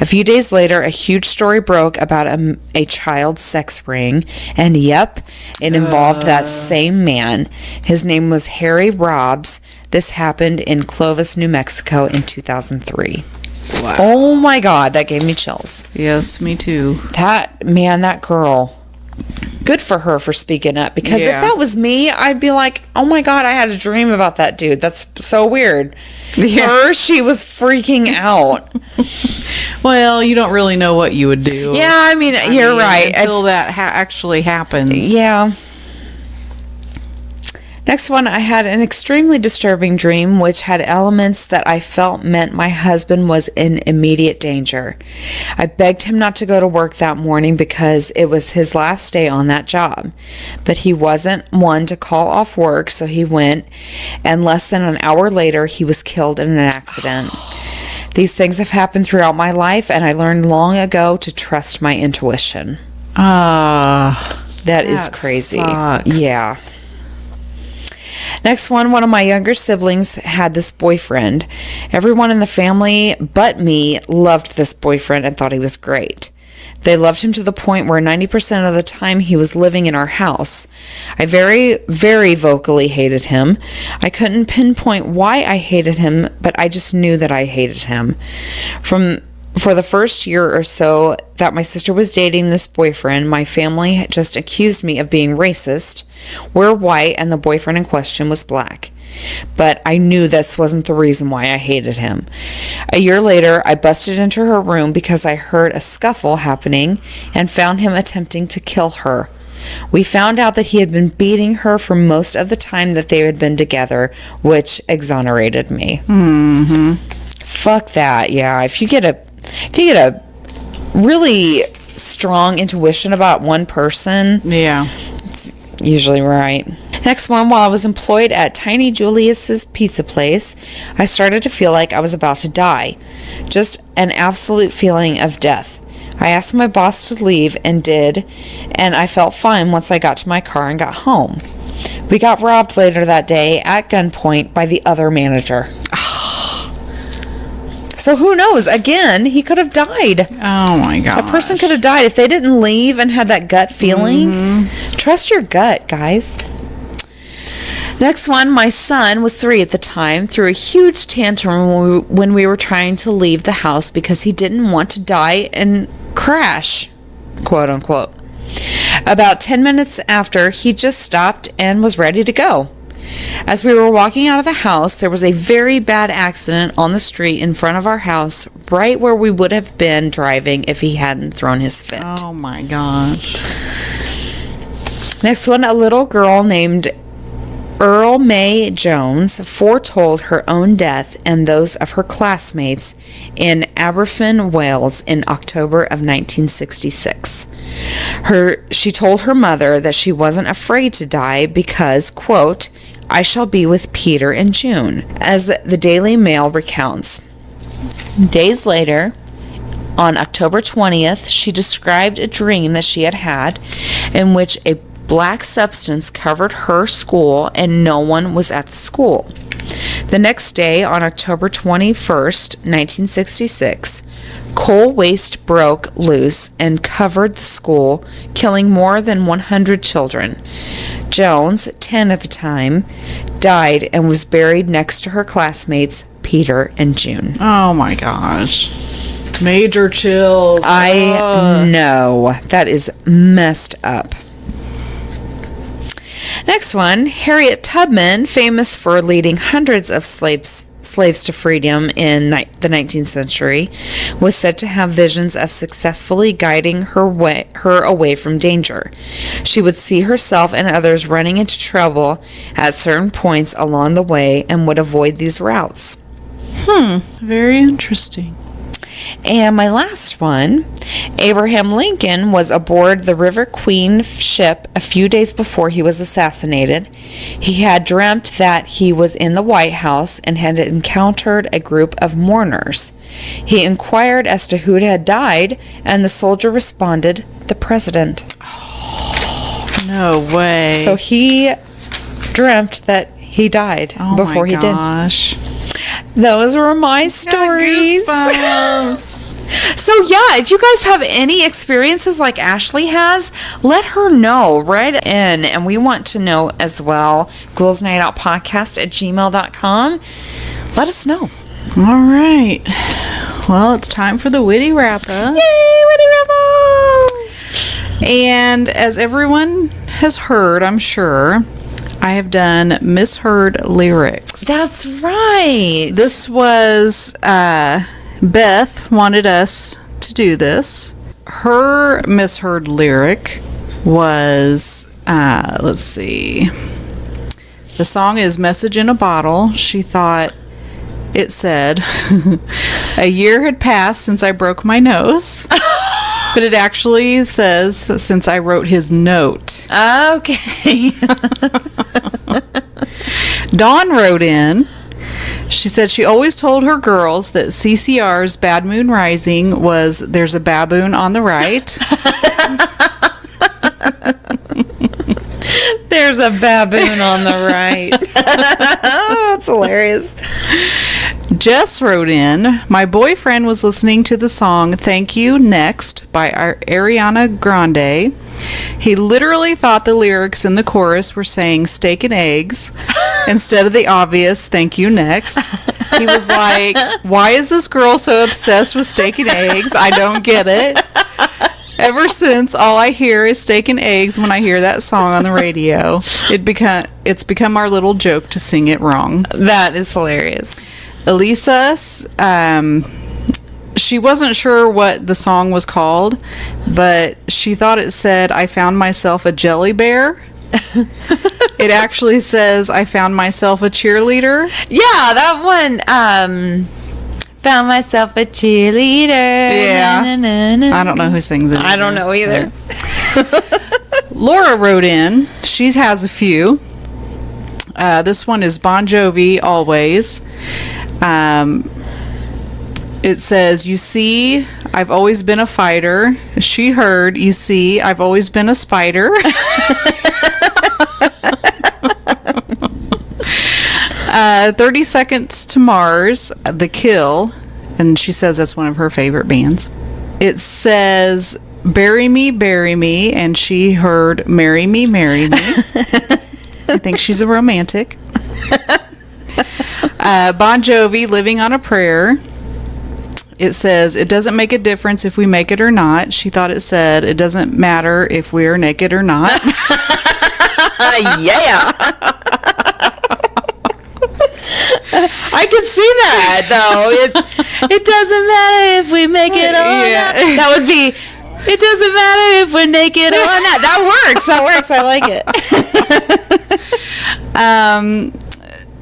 A few days later, a huge story broke about a child's sex ring, and yep, it involved that same man. His name was Harry Robbs. This happened in Clovis, New Mexico in 2003. Wow. Oh my God, that gave me chills. Yes, me too. That girl. Good for her for speaking up, because if that was me, I'd be like, oh my God, I had a dream about that dude. That's so weird. Her, she was freaking out. Well, you don't really know what you would do. Yeah, I mean, you're right. Until that actually happens. Yeah. Next one, I had an extremely disturbing dream which had elements that I felt meant my husband was in immediate danger. I begged him not to go to work that morning because it was his last day on that job. But he wasn't one to call off work, so he went, and less than an hour later, he was killed in an accident. These things have happened throughout my life, and I learned long ago to trust my intuition. That is crazy. Sucks. Yeah. Next one of my younger siblings had this boyfriend. Everyone in the family but me loved this boyfriend and thought he was great. They loved him to the point where 90% of the time he was living in our house. I very, very vocally hated him. I couldn't pinpoint why I hated him, but I just knew that I hated him. For the first year or so that my sister was dating this boyfriend, my family just accused me of being racist. We're white and the boyfriend in question was black. But I knew this wasn't the reason why I hated him. A year later, I busted into her room because I heard a scuffle happening and found him attempting to kill her. We found out that he had been beating her for most of the time that they had been together, which exonerated me. Mm-hmm. Fuck that. Yeah, if you get a really strong intuition about one person, it's usually right. Next one, while I was employed at Tiny Julius's pizza place, I started to feel like I was about to die. Just an absolute feeling of death. I asked my boss to leave and did, and I felt fine once I got to my car and got home. We got robbed later that day at gunpoint by the other manager. So who knows? Again, he could have died. Oh my God. A person could have died if they didn't leave and had that gut feeling. Mm-hmm. Trust your gut, guys. Next one, my son was 3 at the time, threw a huge tantrum when we were trying to leave the house because he didn't want to die and crash, quote unquote. About 10 minutes after, he just stopped and was ready to go. As we were walking out of the house, there was a very bad accident on the street in front of our house, right where we would have been driving if he hadn't thrown his fit. Oh my gosh. Next one, a little girl named Earl May Jones foretold her own death and those of her classmates in Aberfan, Wales in October of 1966. She told her mother that she wasn't afraid to die because, quote, I shall be with Peter in June, as the Daily Mail recounts. Days later, on October 20th, she described a dream that she had had in which a black substance covered her school and no one was at the school. The next day, on October 21st, 1966, coal waste broke loose and covered the school, killing more than 100 children. Jones, 10 at the time, died and was buried next to her classmates, Peter and June. Oh my gosh. Major chills. I know. That is messed up. Next one, Harriet Tubman, famous for leading hundreds of slaves to freedom in the 19th century, was said to have visions of successfully guiding her away from danger. She would see herself and others running into trouble at certain points along the way and would avoid these routes. Very interesting. And my last one, Abraham Lincoln was aboard the River Queen ship a few days before he was assassinated. He had dreamt that he was in the White House and had encountered a group of mourners. He inquired as to who had died, and the soldier responded, "The president." Oh, no way. So he dreamt that he died before he did. Oh my gosh. Those were my stories. So yeah, if you guys have any experiences like Ashley has, let her know. Write in, and we want to know as well. GhoulsNightOutPodcast@gmail.com. Let us know. All right. Well, it's time for the witty wrap-up. Yay, witty wrap-up! And as everyone has heard, I'm sure, I have done misheard lyrics. That's right. This was, Beth wanted us to do this. Her misheard lyric was, let's see. The song is Message in a Bottle. She thought it said, a year had passed since I broke my nose. But it actually says, since I wrote his note. Okay. Dawn wrote in. She said she always told her girls that CCR's Bad Moon Rising was There's a Baboon on the Right. There's a baboon on the right. That's hilarious. Jess wrote in, my boyfriend was listening to the song Thank You Next by Ariana Grande. He literally thought the lyrics in the chorus were saying steak and eggs instead of the obvious thank you next. He was like, why is this girl so obsessed with steak and eggs? I don't get it. Ever since, all I hear is steak and eggs when I hear that song on the radio. It's become our little joke to sing it wrong. That is hilarious. Elisa, she wasn't sure what the song was called, but she thought it said, I found myself a jelly bear. It actually says, I found myself a cheerleader. Yeah, that one, found myself a cheerleader. Yeah. Na, na, na, na. I don't know who sings it. I don't know either. Laura wrote in. She has a few. This one is Bon Jovi, Always. It says, you see, I've always been a fighter. She heard, you see, I've always been a spider. 30 Seconds to Mars, The Kill. And she says that's one of her favorite bands. It says, bury me, and she heard, marry me. I think she's a romantic. Bon Jovi, Living on a Prayer. It says, it doesn't make a difference if we make it or not. She thought it said, it doesn't matter if we're naked or not. Yeah. I could see that, though. It doesn't matter if we make it or not. That would be, it doesn't matter if we're naked or not. That works. I like it.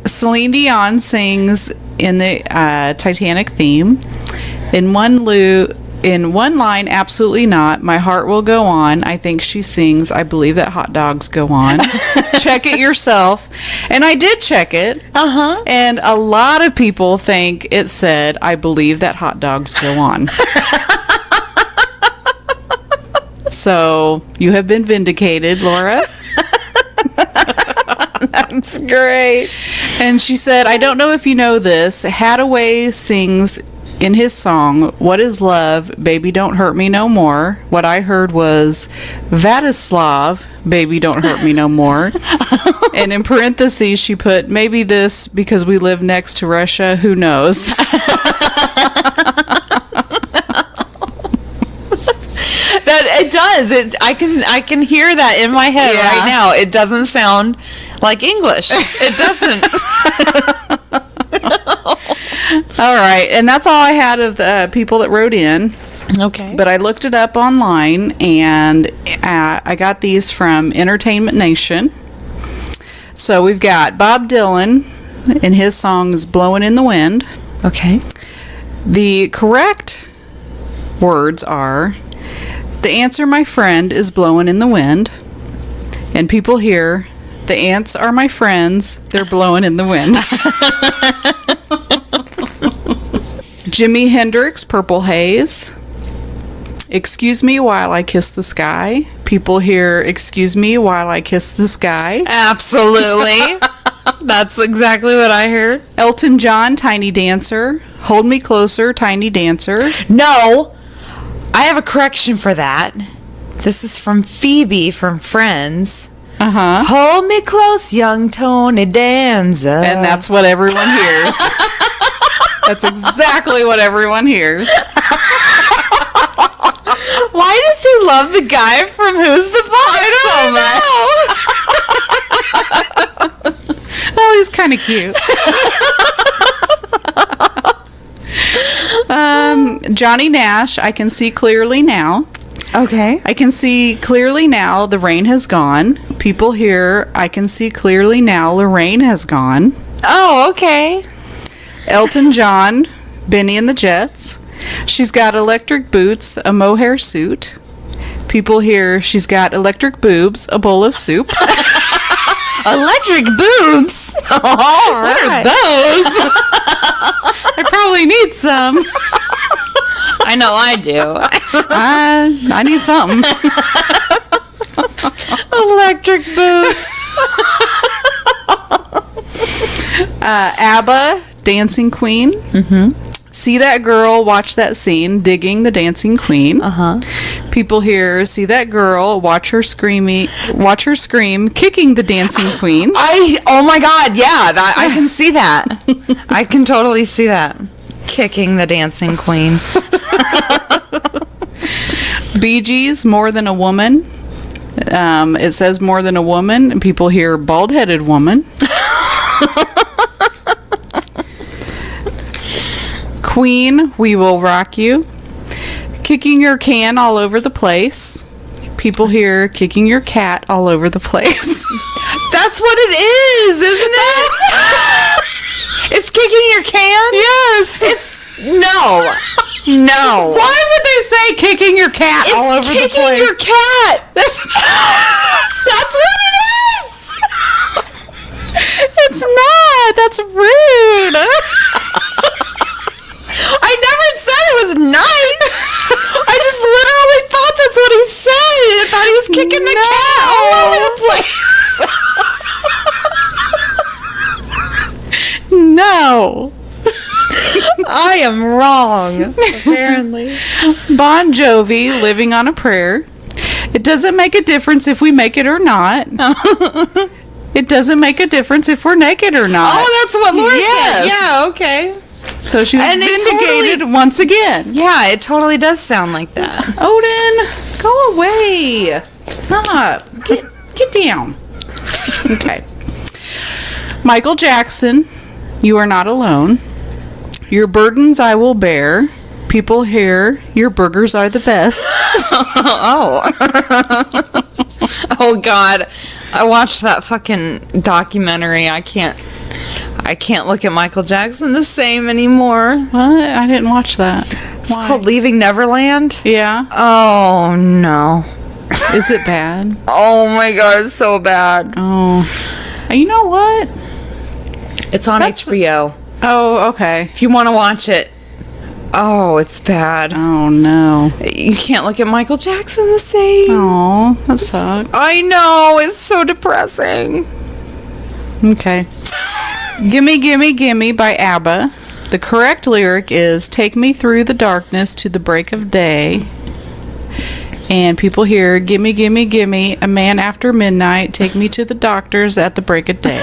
Celine Dion sings in the Titanic theme. In one line, absolutely not. My heart will go on. I think she sings, I believe that hot dogs go on. Check it yourself. And I did check it. Uh-huh. And a lot of people think it said, I believe that hot dogs go on. So you have been vindicated, Laura. That's great. And she said, I don't know if you know this. Hadaway sings in his song, What is Love? Baby, Don't Hurt Me No More. What I heard was, Vatislav, Baby, Don't Hurt Me No More. And in parentheses, she put, maybe this because we live next to Russia. Who knows? That it does. I can hear that in my head right now. It doesn't sound like English. It doesn't. All right, and that's all I had of the people that wrote in. Okay. But I looked it up online, and I got these from Entertainment Nation. So we've got Bob Dylan, and his song is Blowin' in the Wind. Okay. The correct words are, the answer, my friend, is blowing in the wind. And people here, the ants are my friends, they're blowing in the wind. Jimi Hendrix, Purple Haze. Excuse me while I kiss the sky. People here, excuse me while I kiss the sky. Absolutely. That's exactly what I heard. Elton John, Tiny Dancer. Hold me closer, Tiny Dancer. No. I have a correction for that. This is from Phoebe from Friends. Uh-huh. Hold me close, young Tony Danza. And that's what everyone hears. That's exactly what everyone hears. Why does he love the guy from Who's the Boss so much? Well, he's kind of cute. Johnny Nash, I can see clearly now. Okay. I can see clearly now the rain has gone. People here, I can see clearly now Lorraine has gone. Oh, okay. Elton John, Benny and the Jets. She's got electric boots, a mohair suit. People here, she's got electric boobs, a bowl of soup. Electric boobs? All right. What are those? I probably need some. I know I do. I need something. Electric boobs. ABBA, Dancing Queen. Mm-hmm. See that girl, watch that scene, digging the dancing queen. Uh-huh. People here, see that girl, watch her scream, kicking the dancing queen. Oh my God, yeah, I can see that. I can totally see that. Kicking the dancing queen. Bee Gees, More Than a Woman. It says More Than a Woman, and people hear bald-headed woman. Queen, We Will Rock You. Kicking your can all over the place. People here kicking your cat all over the place. That's what it is, isn't it? It's kicking your can? Yes. It's no. No. Why would they say kicking your cat all over the place? It's kicking your cat. That's what it is. It's not. That's rude. I never said it was nice. I just literally thought that's what he said. I thought he was kicking the cat all over the place. No. I am wrong, apparently. Bon Jovi, Living on a Prayer. It doesn't make a difference if we make it or not. It doesn't make a difference if we're naked or not. Oh, that's what Laura said. Yeah, okay. So she was vindicated once again. Yeah, it totally does sound like that. Odin, go away. Stop. Get down. Okay. Michael Jackson, You Are Not Alone. Your burdens I will bear. People here, your burgers are the best. Oh. Oh, God. I watched that fucking documentary. I can't look at Michael Jackson the same anymore. What? I didn't watch that. It's called Leaving Neverland. Yeah. Oh, no. Is it bad? Oh, my God. It's so bad. Oh. You know what? It's on HBO. Oh, okay. If you want to watch it. Oh, it's bad. Oh, no. You can't look at Michael Jackson the same. Oh, that sucks. I know. It's so depressing. Okay. Gimme, Gimme, Gimme by ABBA. The correct lyric is "Take me through the darkness to the break of day." And people hear, "Gimme, gimme, gimme, a man after midnight, take me to the doctors at the break of day."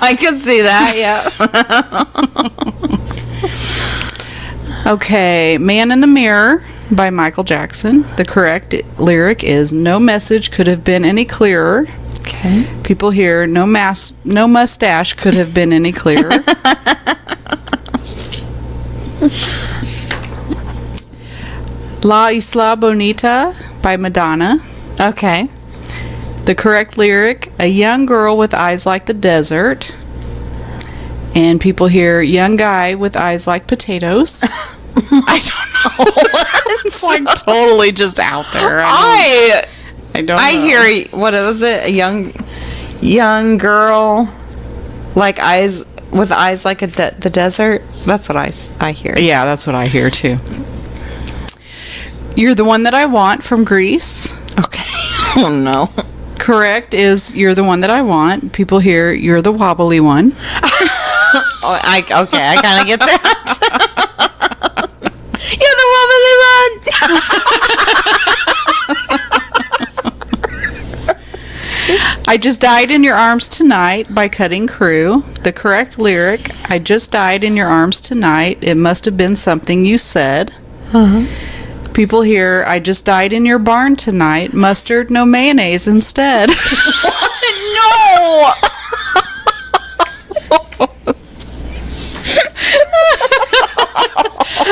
I can see that, yeah. Okay, "Man in the Mirror" by Michael Jackson. The correct lyric is "No message could have been any clearer." Okay. People hear, no mustache could have been any clearer." "La Isla Bonita" by Madonna. Okay. The correct lyric, "A young girl with eyes like the desert." And people hear, "Young guy with eyes like potatoes." I don't know. It's like totally just out there. I don't know. I hear, what was it? A young girl like eyes with eyes like the desert. That's what I hear. Yeah, that's what I hear too. "You're the one that I want" from Grease. Okay. Oh no. Correct is "You're the one that I want." People hear, "You're the wobbly one." I kind of get that. You're the wobbly one. "I just died in your arms tonight" by Cutting Crew. The correct lyric, "I just died in your arms tonight. It must have been something you said." People hear, "I just died in your barn tonight. Mustard, no mayonnaise instead." No.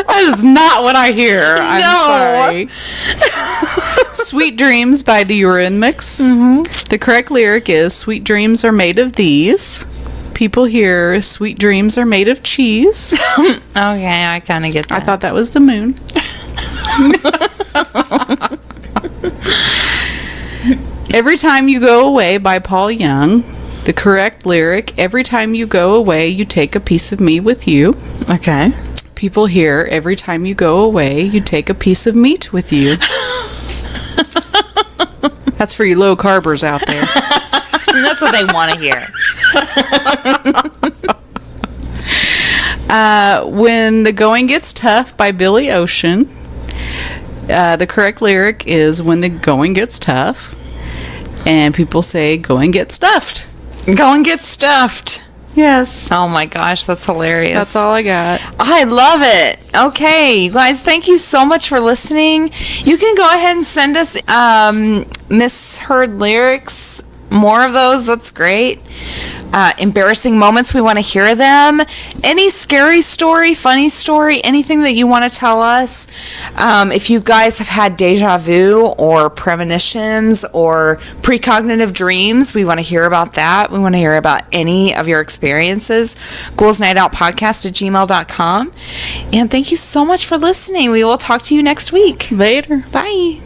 That is not what I hear. I'm sorry. "Sweet Dreams" by the Eurythmics. The correct lyric is, "Sweet dreams are made of these." People hear, "Sweet dreams are made of cheese." Okay, I kind of get that. I thought that was the moon. "Every Time You Go Away" by Paul Young. The correct lyric, "Every time you go away, you take a piece of me with you." Okay. People hear, "Every time you go away, you take a piece of meat with you." That's for you low carbers out there. That's what they want to hear. "When the Going Gets Tough" by Billy Ocean. The correct lyric is "When the going gets tough." And people say, "Go and get stuffed." Go and get stuffed. Yes. Oh my gosh, that's hilarious. That's all I got. I love it. Okay, you guys, thank you so much for listening. You can go ahead and send us misheard lyrics. More of those, that's great. Embarrassing moments, we want to hear them. Any scary story, funny story, anything that you want to tell us. If you guys have had deja vu or premonitions or precognitive dreams, we want to hear about that. We want to hear about any of your experiences. GhoulsNightOutPodcast@gmail.com. And thank you so much for listening. We will talk to you next week. Later. Bye.